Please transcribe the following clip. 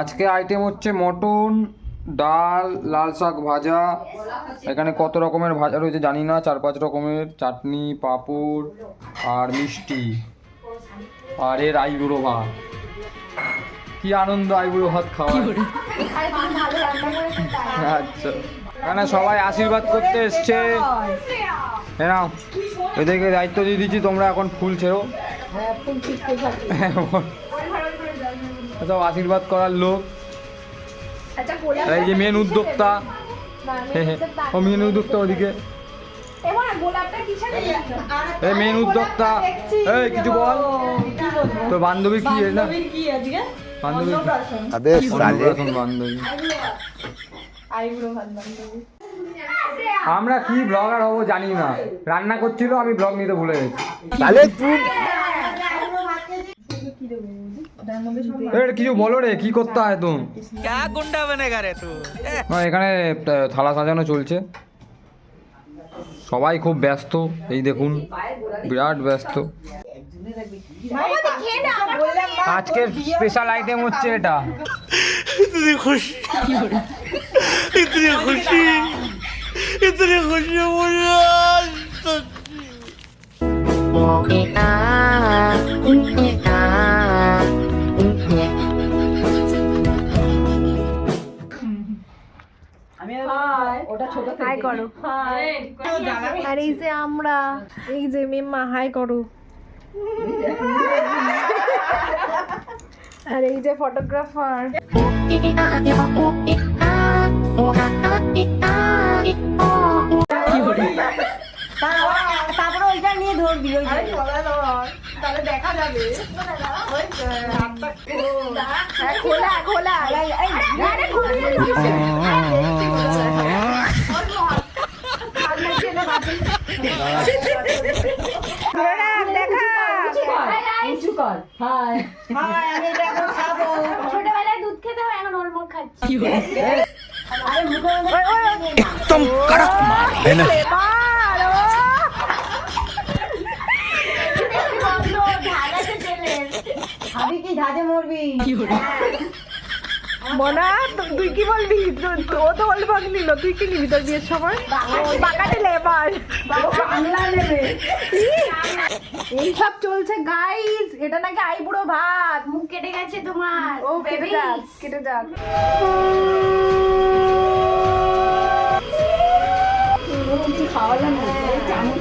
আজকে আইটেম হচ্ছে মটন, ডাল, লাল শাক ভাজা, এখানে কত রকমের ভাজা রয়েছে জানি না, 4-5 রকমের, চাটনি, পাঁপড় আর মিষ্টি, আর এর আইবুড়ো ভাত। কি আনন্দ আইবুড়ো ভাত খাওয়া। আচ্ছা, এখানে সবাই আশীর্বাদ করতে এসছে। হ্যাঁ, এদেরকে দায়িত্ব দিয়ে দিচ্ছি, তোমরা এখন ফুল ছেড়ো। সব আশীর্বাদ করার লোক। এই যে মেন উদ্যোক্তা, ও মেন উদ্যোক্তা ওদিকে, এই মেন উদ্যোক্তা। এই কিছু বল, তো বান্ধবী কি না? বান্ধবী বান্ধবী আমরা কি ব্লগার হবো জানি না, রান্না করছিল আমি ব্লগ নিতে ভুলে গেছি। তাহলে তুই কিছু বলো রে, কি করতে হয় তুমি? এখানে থালা সাজানো চলছে, সবাই খুব ব্যস্ত, এই দেখুন বিরাট ব্যস্ত। আজকের স্পেশাল আইটেম হচ্ছে এটা। ইতনি খুশি, ইতনি খুশি, ইতনি খুশি হাই করো। আর এই যে আমরা, এই যে মেম্মা হাই করো। আর এই যে ফটোগ্রাফার। তারপরে ওইটা নিয়ে ধরবি, তাহলে দেখা যাবে। খোলা খোলা ছোটবেলায় দুধ খেতে হয়, এখন ওর মুখ খাচ্ছি। একদম কড়ক মাল है ना। খাবি কি ঝাঁঝে মরবি? মনা তুই কি বলবি? ও তো অলবাগ নিল, তুই কি নিবি তোর বিয়ের সময়? বাঁকা নিলে এবার বাংলা নেবে। এইসব চলছে গাইস, এটা নাকি আইবুড়ো ভাত। মুখ কেটে গেছে তোমার। ও কেটে যাক, কেটে যাক। খাওয়ালাম চামচ